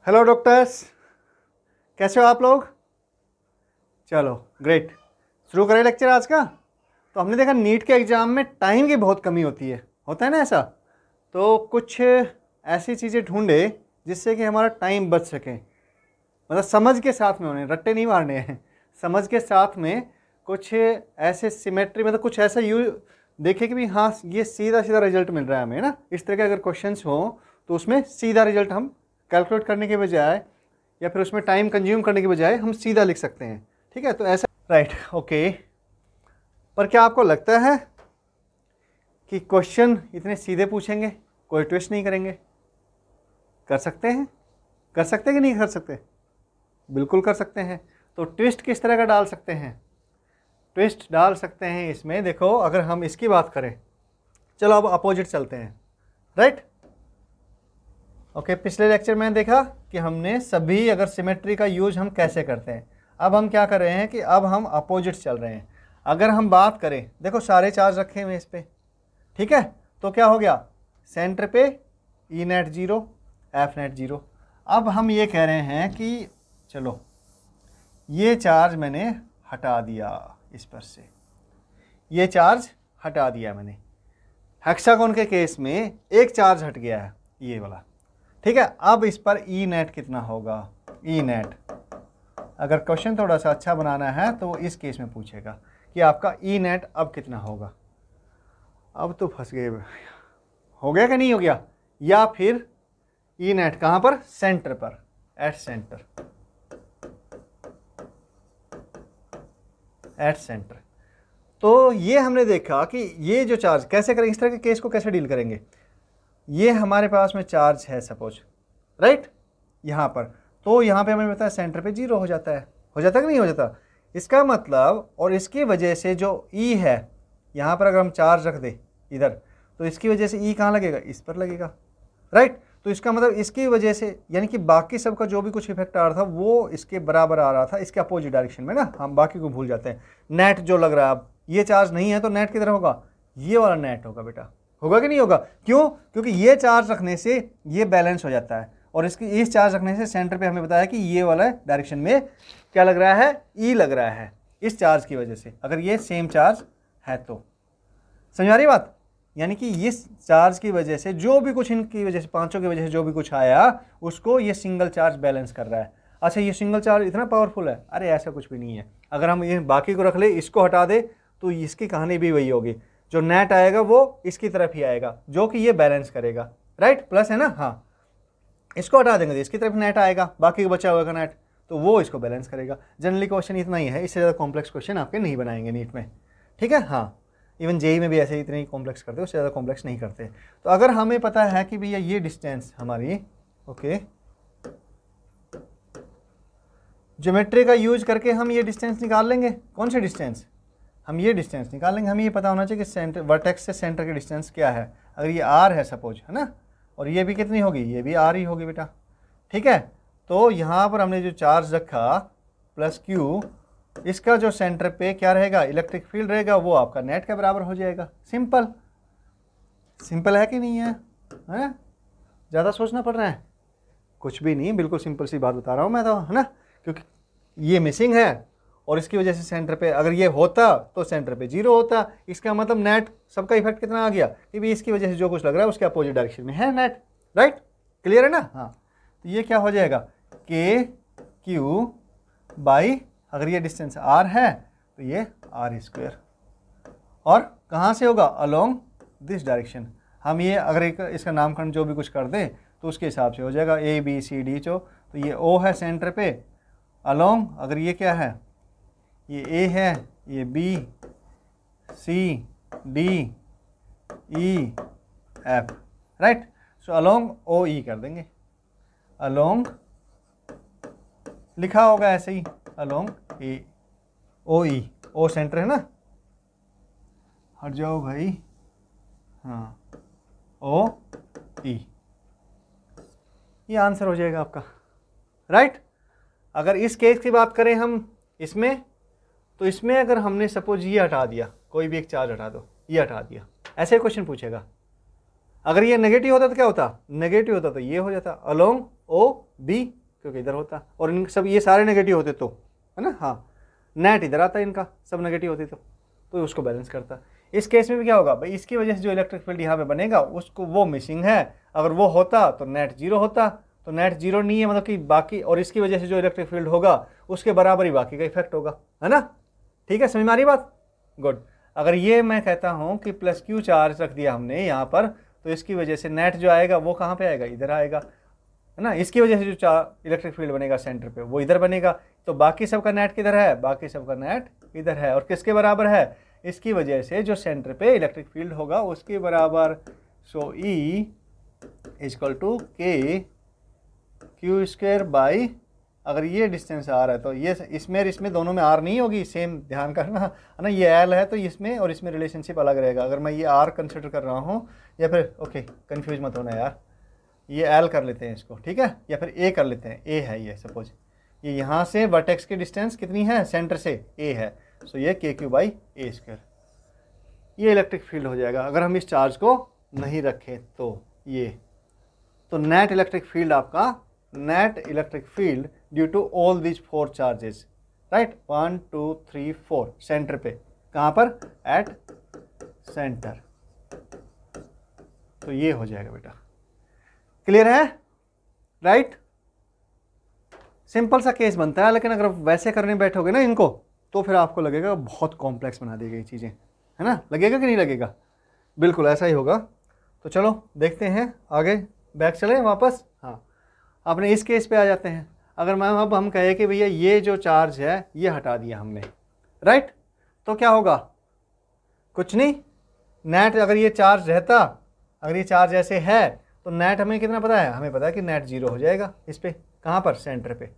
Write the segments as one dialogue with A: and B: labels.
A: Hello doctors, कैसे हो आप लोग? चलो ग्रेट, शुरू करें लेक्चर आज का। तो हमने देखा नीट के एग्ज़ाम में टाइम की बहुत कमी होती है, होता है ना ऐसा। तो कुछ ऐसी चीज़ें ढूंढे जिससे कि हमारा टाइम बच सके, मतलब समझ के साथ में होने, रट्टे नहीं मारने हैं, समझ के साथ में कुछ ऐसे सिमेट्री, मतलब कुछ ऐसा देखे कि भी हाँ ये सीधा सीधा रिजल्ट मिल रहा है हमें ना। इस तरह के अगर क्वेश्चंस हो तो उसमें सीधा रिजल्ट हम कैलकुलेट करने के बजाय या फिर उसमें टाइम कंज्यूम करने के बजाय हम सीधा लिख सकते हैं। ठीक है, तो ऐसा राइट ओके। पर क्या आपको लगता है कि क्वेश्चन इतने सीधे पूछेंगे, कोई ट्विस्ट नहीं करेंगे? कर सकते हैं, कर सकते हैं कि नहीं कर सकते? बिल्कुल कर सकते हैं। तो ट्विस्ट किस तरह का डाल सकते हैं? ट्विस्ट डाल सकते हैं इसमें, देखो अगर हम इसकी बात करें, चलो अब अपोजिट चलते हैं, राइट ओके। पिछले लेक्चर में देखा कि हमने सभी अगर सिमेट्री का यूज हम कैसे करते हैं। अब हम क्या कर रहे हैं कि अब हम अपोजिट चल रहे हैं। अगर हम बात करें, देखो सारे चार्ज रखे हुए इस पर, ठीक है, तो क्या हो गया, सेंटर पे ई नेट 0, एफ नेट 0। अब हम ये कह रहे हैं कि चलो ये चार्ज मैंने हटा दिया, इस पर से ये चार्ज हटा दिया मैंने। हेक्सागोन के केस में एक चार्ज हट गया है, ये वाला, ठीक है। अब इस पर ई नेट कितना होगा, ई नेट। अगर क्वेश्चन थोड़ा सा अच्छा बनाना है तो इस केस में पूछेगा कि आपका ई नेट अब कितना होगा। अब तो फंस गए, हो गया कि नहीं हो गया? या फिर ई नेट कहाँ पर, सेंटर पर, एट सेंटर, एट सेंटर। तो ये हमने देखा कि ये जो चार्ज कैसे करेंगे, इस तरह के केस को कैसे डील करेंगे। ये हमारे पास में चार्ज है सपोज, राइट, यहाँ पर, तो यहाँ पे हमें पता है सेंटर पे 0 हो जाता है, हो जाता है कि नहीं हो जाता? इसका मतलब, और इसकी वजह से जो ई है यहाँ पर अगर हम चार्ज रख दे इधर, तो इसकी वजह से ई कहाँ लगेगा, इस पर लगेगा, राइट। तो इसका मतलब इसकी वजह से, यानी कि बाकी सब का जो भी कुछ इफेक्ट आ रहा था वो इसके बराबर आ रहा था, इसके अपोजिट डायरेक्शन में ना। हम बाकी को भूल जाते हैं। नेट जो लग रहा है, अब ये चार्ज नहीं है तो नेट किधर होगा, ये वाला नेट होगा बेटा, होगा कि नहीं होगा? क्यों? क्योंकि ये चार्ज रखने से ये बैलेंस हो जाता है, और इसकी इस चार्ज रखने से सेंटर पे हमें बताया कि ये वाला डायरेक्शन में क्या लग रहा है, ई लग रहा है, इस चार्ज की वजह से, अगर ये सेम चार्ज है तो। समझ आ रही बात? यानी कि इस चार्ज की वजह से जो भी कुछ, इनकी वजह से, पांचों की वजह से जो भी कुछ आया उसको ये सिंगल चार्ज बैलेंस कर रहा है। अच्छा, ये सिंगल चार्ज इतना पावरफुल है? अरे ऐसा कुछ भी नहीं है। अगर हम ये बाकी को रख ले, इसको हटा दे, तो इसकी कहानी भी वही होगी। जो नेट आएगा वो इसकी तरफ ही आएगा, जो कि ये बैलेंस करेगा, राइट, प्लस है ना। हाँ, इसको हटा देंगे तो इसकी तरफ नेट आएगा, बाकी को बचा हुआ नेट, तो वो इसको बैलेंस करेगा। जनरली क्वेश्चन इतना ही है, इससे ज़्यादा कॉम्प्लेक्स क्वेश्चन आपके नहीं बनाएंगे नीट में, ठीक है। हाँ, इवन जेई में भी ऐसे ही इतने ही कॉम्प्लेक्स करते हैं, उससे ज़्यादा कॉम्प्लेक्स नहीं करते। तो अगर हमें पता है कि भैया ये डिस्टेंस हमारी, ओके, ज्योमेट्री का यूज करके हम ये डिस्टेंस निकाल लेंगे। कौन से डिस्टेंस? हम ये डिस्टेंस निकाल लेंगे। हमें ये पता होना चाहिए कि सेंटर, वर्टेक्स से सेंटर की डिस्टेंस क्या है। अगर ये आर है सपोज, है ना, और ये भी कितनी होगी, ये भी आर ही होगी बेटा, ठीक है। तो यहाँ पर हमने जो चार्ज रखा प्लस क्यू, इसका जो सेंटर पे क्या रहेगा, इलेक्ट्रिक फील्ड रहेगा, वो आपका नेट के बराबर हो जाएगा। सिंपल, सिंपल है कि नहीं है? ज़्यादा सोचना पड़ रहा है? कुछ भी नहीं, बिल्कुल सिंपल सी बात बता रहा हूँ मैं तो, है ना। क्योंकि ये मिसिंग है और इसकी वजह से सेंटर पे, अगर ये होता तो सेंटर पे 0 होता। इसका मतलब नेट सबका इफेक्ट कितना आ गया कि भी इसकी वजह से जो कुछ लग रहा है उसके अपोजिट डायरेक्शन में है नेट, राइट, क्लियर है ना। हाँ, तो ये क्या हो जाएगा, के क्यू बाई, अगर ये डिस्टेंस r है तो ये r², और कहाँ से होगा, अलोंग दिस डायरेक्शन। हम ये अगर एक इसका नामकरण जो भी कुछ कर दें तो उसके हिसाब से हो जाएगा, ए बी सी डी। तो ये O है सेंटर पे, अलोंग, अगर ये क्या है, ये A है, ये B C D E F, right. So along OE कर देंगे, अलोंग लिखा होगा ऐसे ही, अलोंग ए OE, O सेंटर है ना, हट जाओ भाई, हाँ, OE, ये आंसर हो जाएगा आपका, राइट। अगर इस केस की बात करें हम इसमें, तो इसमें अगर हमने सपोज ये हटा दिया, कोई भी एक चार्ज हटा दो, ये हटा दिया, ऐसे क्वेश्चन पूछेगा। अगर ये नेगेटिव होता तो क्या होता, नेगेटिव होता तो ये हो जाता, अलोंग ओ बी, क्योंकि इधर होता, और इन सब ये सारे नेगेटिव होते तो, है ना, हाँ, नेट इधर आता है, इनका सब नेगेटिव होते तो उसको बैलेंस करता। इस केस में भी क्या होगा भाई, इसकी वजह से जो इलेक्ट्रिक फील्ड यहाँ पे बनेगा उसको वो मिसिंग है, अगर वो होता तो नेट जीरो होता, तो नेट जीरो नहीं है, मतलब कि बाकी, और इसकी वजह से जो इलेक्ट्रिक फील्ड होगा उसके बराबर ही बाकी का इफेक्ट होगा, है ना। ठीक है, समझ में आ रही बात, गुड। अगर ये मैं कहता हूँ कि प्लस क्यू चार्ज रख दिया हमने यहाँ पर, तो इसकी वजह से नेट जो आएगा वो कहाँ पे आएगा, इधर आएगा, है ना। इसकी वजह से जो इलेक्ट्रिक फील्ड बनेगा सेंटर पे वो इधर बनेगा, तो बाकी सबका नेट किधर है, बाकी सबका नेट इधर है, और किसके बराबर है, इसकी वजह से जो सेंटर पे इलेक्ट्रिक फील्ड होगा उसके बराबर। सो ई is equal to k Q square by, अगर ये डिस्टेंस आर है तो ये इसमें दोनों में आर नहीं होगी, सेम ध्यान करना, है ना। ये एल है तो इसमें और इसमें रिलेशनशिप अलग रहेगा, अगर मैं ये आर कंसिडर कर रहा हूँ, या फिर ओके कंफ्यूज मत होना यार, ये एल कर लेते हैं इसको, ठीक है, या फिर ए कर लेते हैं, ए है ये, सपोज ये यहाँ से वर्टेक्स की डिस्टेंस कितनी है, सेंटर से ए है, सो ये के क्यू बाई ए स्क्वायर, ये इलेक्ट्रिक फील्ड हो जाएगा अगर हम इस चार्ज को नहीं रखें तो। ये तो नेट इलेक्ट्रिक फील्ड आपका, net electric field due to all these 4 charges, right, 1 2 3 4 centre पे, कहाँ पर, एट सेंटर, तो ये हो जाएगा बेटा, क्लियर है, राइट। सिंपल सा केस बनता है, लेकिन अगर वैसे करने बैठोगे ना इनको, तो फिर आपको लगेगा बहुत कॉम्प्लेक्स बना दी गई चीज़ें, है ना, लगेगा कि नहीं लगेगा, बिल्कुल ऐसा ही होगा। तो चलो देखते हैं आगे, बैक चले वापस, हाँ, अपने इस केस पे आ जाते हैं। अगर मैम अब हम कहें कि भैया ये जो चार्ज है ये हटा दिया हमने, राइट, तो क्या होगा, कुछ नहीं, नेट अगर ये चार्ज रहता, अगर ये चार्ज ऐसे है तो नेट हमें कितना पता है, हमें पता है कि नेट जीरो हो जाएगा इस पर, कहाँ पर, सेंटर पे।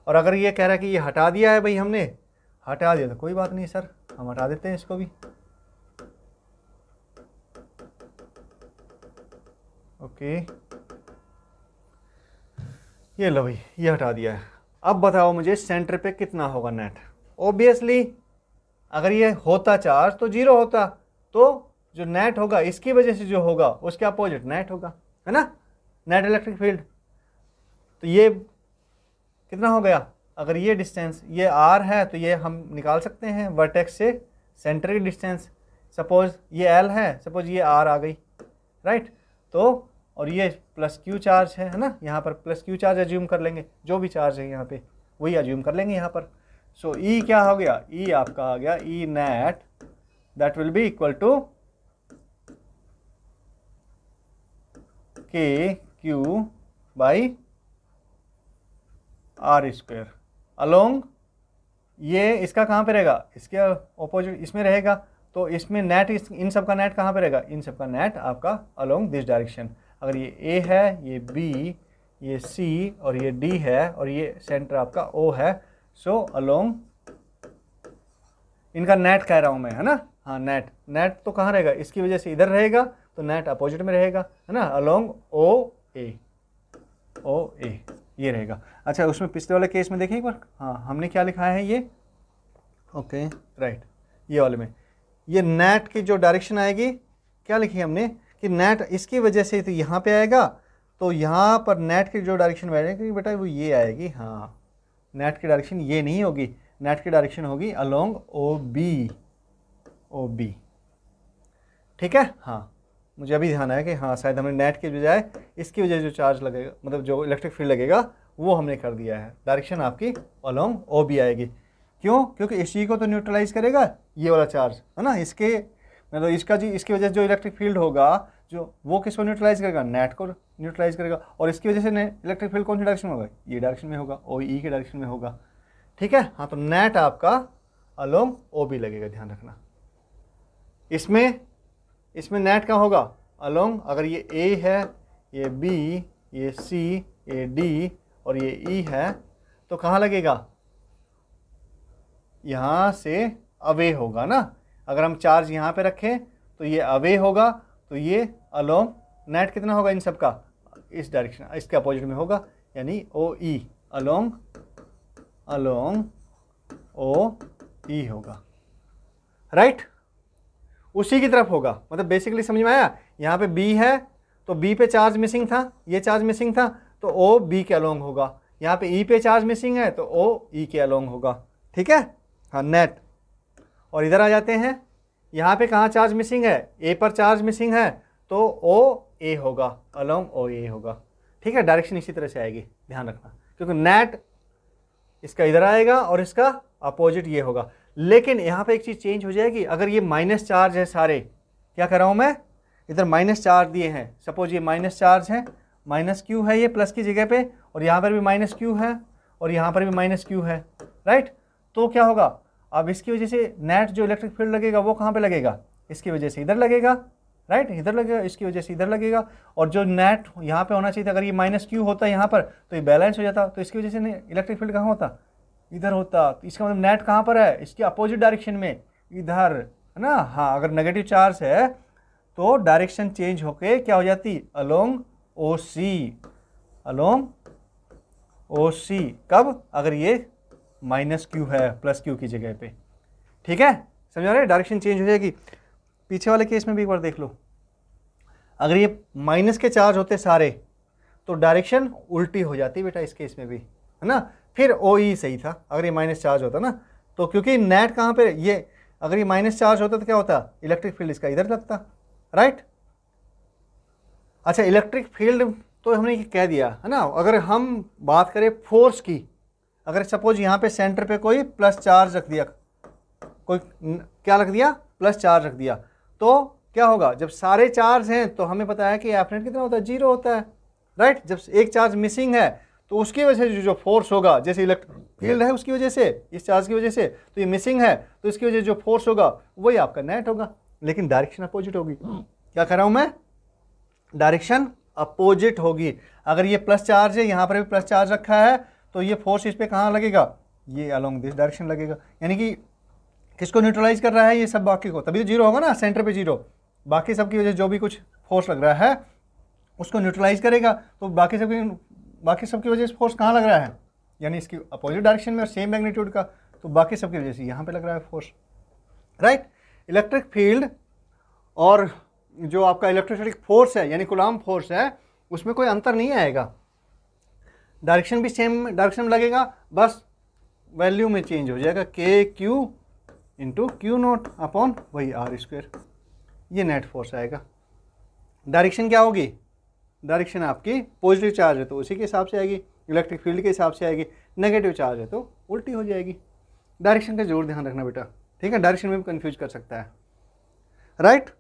A: और अगर ये कह रहा है कि ये हटा दिया है भाई हमने, हटा दिया तो कोई बात नहीं सर, हम हटा देते हैं इसको भी, ओके, ये लो भाई, ये हटा दिया है। अब बताओ मुझे सेंटर पे कितना होगा नेट। ऑब्वियसली अगर ये होता चार्ज तो जीरो होता, तो जो नेट होगा इसकी वजह से जो होगा उसके अपोजिट नेट होगा, है ना, नेट इलेक्ट्रिक फील्ड। तो ये कितना हो गया, अगर ये डिस्टेंस ये आर है तो ये हम निकाल सकते हैं वर्टेक्स से सेंटर की डिस्टेंस, सपोज ये एल है, सपोज ये आर आ गई, राइट, तो और ये प्लस क्यू चार्ज है ना, यहाँ पर प्लस क्यू चार्ज एज्यूम कर लेंगे, जो भी चार्ज है यहाँ पे वही एज्यूम कर लेंगे यहाँ पर। सो ई क्या हो गया, ई आपका आ गया, E net that will be equal to k q by r square along, ये इसका कहाँ पे रहेगा, इसके ऑपोजिट इसमें रहेगा, तो इसमें नेट इन सब का नेट कहाँ पे रहेगा, इन सब का नेट आपका अलोंग दिस डायरेक्शन। अगर ये ए है, ये बी, ये सी और ये डी है, और ये सेंटर आपका ओ है, सो अलोंग इनका नेट कह रहा हूँ मैं, है ना, हाँ नेट, नेट तो कहाँ रहेगा, इसकी वजह से इधर रहेगा, तो नेट अपोजिट में रहेगा, है ना, अलोंग ओ ए, ओ ए ये रहेगा। अच्छा, उसमें पिछले वाले केस में देखिए एक बार, हाँ हमने क्या लिखा है ये, ओके राइट, ये वाले में ये नेट की जो डायरेक्शन आएगी, क्या लिखी हमने कि नेट इसकी वजह से तो यहाँ पे आएगा, तो यहाँ पर नेट की जो डायरेक्शन आएगी बेटा वो ये आएगी, हाँ नेट की डायरेक्शन ये नहीं होगी, नेट की डायरेक्शन होगी along O B, O B, ठीक है। हाँ मुझे अभी ध्यान आया कि हाँ शायद हमने नेट के बजाय इसकी वजह से जो चार्ज लगेगा, मतलब जो इलेक्ट्रिक फील्ड लगेगा वो हमने कर दिया है, डायरेक्शन आपकी अलोंग ओ बी आएगी। क्यों, क्योंकि इस चीज़ को तो न्यूट्रलाइज करेगा ये वाला चार्ज, है ना, इसके मतलब इसका जी, इसकी वजह से जो इलेक्ट्रिक फील्ड होगा जो वो किसको न्यूट्रलाइज करेगा, नेट को न्यूट्रलाइज करेगा, और इसकी वजह से इलेक्ट्रिक फील्ड कौन सी डायरेक्शन में होगा, ये डायरेक्शन में होगा, ओ ई के डायरेक्शन में होगा, ठीक है। हाँ तो नेट आपका अलोंग ओ बी लगेगा, ध्यान रखना। इसमें नेट का होगा अलोंग, अगर ये ए है, ये बी, ये सी, ये डी और ये ई है, तो कहाँ लगेगा, यहाँ से अवे होगा ना। अगर हम चार्ज यहाँ पे रखें तो ये अवे होगा, तो ये अलोंग नेट कितना होगा इन सब का, इस डायरेक्शन, इसके अपोजिट में होगा, यानी ओ ई, अलोंग ओ ई होगा, राइट, उसी की तरफ होगा। मतलब बेसिकली समझ में आया, यहाँ पे बी है तो बी पे चार्ज मिसिंग था, ये चार्ज मिसिंग था, तो ओ बी के अलोंग होगा। यहाँ पे ई पे चार्ज मिसिंग है तो ओ ई के अलोंग होगा। ठीक है, हाँ नेट। और इधर आ जाते हैं, यहाँ पे कहाँ चार्ज मिसिंग है, ए पर चार्ज मिसिंग है तो ओ ए होगा, अलोंग ओ ए होगा। ठीक है, डायरेक्शन इसी तरह से आएगी, ध्यान रखना, क्योंकि नेट इसका इधर आएगा और इसका अपोजिट ये होगा। लेकिन यहाँ पे एक चीज़ चेंज हो जाएगी, अगर ये माइनस चार्ज है सारे, क्या कर रहा हूँ मैं, इधर माइनस चार्ज दिए हैं, सपोज ये माइनस चार्ज है, माइनस क्यू है ये प्लस की जगह पे, और यहाँ पर भी माइनस क्यू है और यहाँ पर भी माइनस क्यू है, राइट। तो क्या होगा, अब इसकी वजह से नेट जो इलेक्ट्रिक फील्ड लगेगा वो कहाँ पे लगेगा, इसकी वजह से इधर लगेगा, राइट, इधर लगेगा, इसकी वजह से इधर लगेगा। और जो नेट यहाँ पे होना चाहिए था, अगर ये माइनस क्यू होता यहाँ पर तो ये बैलेंस हो जाता, तो इसकी वजह से इलेक्ट्रिक फील्ड कहाँ होता, इधर होता। तो इसका मतलब नेट कहाँ पर है, इसके अपोजिट डायरेक्शन में, इधर, है ना। हाँ, अगर नेगेटिव चार्ज है तो डायरेक्शन चेंज होके क्या हो जाती, अलोंग ओ सी, अलोंग ओ सी। कब, अगर ये माइनस क्यू है प्लस क्यू की जगह पे। ठीक है, समझ रहे, डायरेक्शन चेंज हो जाएगी। पीछे वाले केस में भी एक बार देख लो, अगर ये माइनस के चार्ज होते सारे तो डायरेक्शन उल्टी हो जाती बेटा, इस केस में भी, है ना। फिर ओ ई सही था अगर ये माइनस चार्ज होता ना, तो क्योंकि नेट कहाँ पे, ये अगर ये माइनस चार्ज होता तो क्या होता, इलेक्ट्रिक फील्ड इसका इधर लगता, राइट। अच्छा, इलेक्ट्रिक फील्ड तो हमने कह दिया, है ना। अगर हम बात करें फोर्स की, अगर सपोज यहाँ पे सेंटर पे कोई प्लस चार्ज रख दिया, कोई क्या रख दिया, प्लस चार्ज रख दिया, तो क्या होगा, जब सारे चार्ज हैं तो हमें पता है कि एफ नेट कितना होता है, 0 होता है, राइट। जब एक चार्ज मिसिंग है तो उसकी वजह से जो फोर्स होगा, जैसे इलेक्ट्रिक फील्ड है उसकी वजह से, इस चार्ज की वजह से, तो ये मिसिंग है तो इसकी वजह से जो फोर्स होगा वही आपका नेट होगा, लेकिन डायरेक्शन अपोजिट होगी। क्या कर रहा हूँ मैं, डायरेक्शन अपोजिट होगी। अगर ये प्लस चार्ज है, यहाँ पर भी प्लस चार्ज रखा है, तो ये फोर्स इस पर कहाँ लगेगा, ये अलोंग दिस डायरेक्शन लगेगा। यानी कि किसको न्यूट्रलाइज कर रहा है, ये सब बाकी को, तभी तो 0 होगा ना, सेंटर पे 0, बाकी सब की वजह से जो भी कुछ फोर्स लग रहा है उसको न्यूट्रलाइज करेगा। तो बाकी सब की वजह से फोर्स कहाँ लग रहा है, यानी इसकी अपोजिट डायरेक्शन में और सेम मैग्नीट्यूड का, तो बाकी सब की वजह से यहाँ पे लग रहा है फोर्स, राइट। इलेक्ट्रिक फील्ड और जो आपका इलेक्ट्रोस्टैटिक फोर्स है यानी कूलॉम फोर्स है, उसमें कोई अंतर नहीं आएगा, डायरेक्शन भी सेम डायरेक्शन में लगेगा, बस वैल्यू में चेंज हो जाएगा, के Q into Q naught upon वही आर स्क्वायर, ये नेट फोर्स आएगा। डायरेक्शन क्या होगी, डायरेक्शन आपकी पॉजिटिव चार्ज है तो उसी के हिसाब से आएगी, इलेक्ट्रिक फील्ड के हिसाब से आएगी, नेगेटिव चार्ज है तो उल्टी हो जाएगी। डायरेक्शन का जरूर ध्यान रखना बेटा, ठीक है, डायरेक्शन में भी कंफ्यूज कर सकता है, राइट।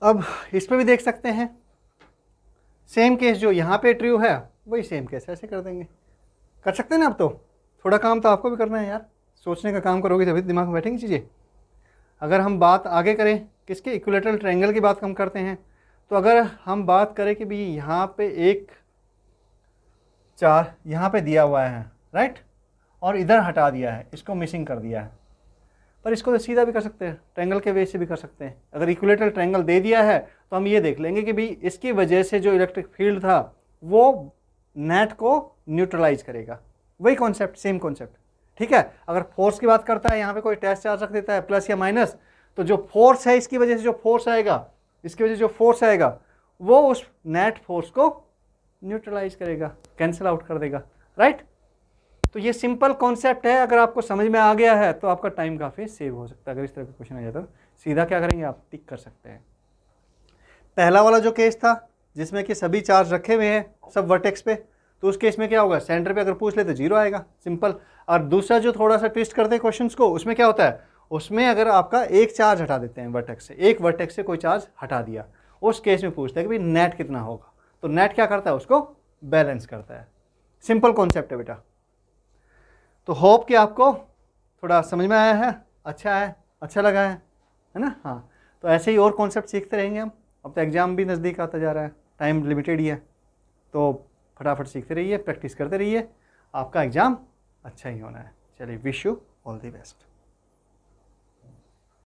A: अब इस पे भी देख सकते हैं, सेम केस जो यहाँ पे ट्रू है वही सेम केस ऐसे कर देंगे, कर सकते हैं ना। अब तो थोड़ा काम तो आपको भी करना है यार, सोचने का काम करोगे तभी दिमाग में बैठेंगी चीज़ें। अगर हम बात आगे करें किसके, इक्विलेटरल ट्रायंगल की बात हम करते हैं, तो अगर हम बात करें कि भाई यहाँ पे एक चार यहाँ पे दिया हुआ है, राइट, और इधर हटा दिया है, इसको मिसिंग कर दिया है, पर इसको तो सीधा भी कर सकते हैं, ट्रायंगल के वे से भी कर सकते हैं। अगर इक्विलेटरल ट्रायंगल दे दिया है तो हम ये देख लेंगे कि भाई इसकी वजह से जो इलेक्ट्रिक फील्ड था वो नेट को न्यूट्रलाइज करेगा, वही कॉन्सेप्ट, सेम कॉन्सेप्ट, ठीक है। अगर फोर्स की बात करता है, यहाँ पे कोई टेस्ट चार्ज रख देता है प्लस या माइनस, तो जो फोर्स है इसकी वजह से जो फोर्स आएगा, इसकी वजह से जो फोर्स आएगा वो उस नेट फोर्स को न्यूट्रलाइज करेगा, कैंसिल आउट कर देगा, राइट। तो ये सिंपल कॉन्सेप्ट है, अगर आपको समझ में आ गया है तो आपका टाइम काफ़ी सेव हो सकता है। अगर इस तरह का क्वेश्चन आ जाता है सीधा क्या करेंगे आप, टिक कर सकते हैं। पहला वाला जो केस था जिसमें कि सभी चार्ज रखे हुए हैं सब वर्टेक्स पे, तो उस केस में क्या होगा, सेंटर पे अगर पूछ ले तो 0 आएगा, सिंपल। और दूसरा जो थोड़ा सा ट्विस्ट करते हैं क्वेश्चंस को, उसमें क्या होता है, उसमें अगर आपका एक चार्ज हटा देते हैं वर्टेक्स से, एक वर्टेक्स से कोई चार्ज हटा दिया, उस केस में पूछते हैं कि भाई नेट कितना होगा, तो नेट क्या करता है, उसको बैलेंस करता है। सिंपल कॉन्सेप्ट है बेटा। तो होप कि आपको थोड़ा समझ में आया है, अच्छा लगा है ना। हाँ, तो ऐसे ही और कॉन्सेप्ट सीखते रहेंगे हम। अब तो एग्ज़ाम भी नज़दीक आता जा रहा है, टाइम लिमिटेड ही है, तो फटाफट सीखते रहिए, प्रैक्टिस करते रहिए, आपका एग्ज़ाम अच्छा ही होना है। चलिए, wish you all the best.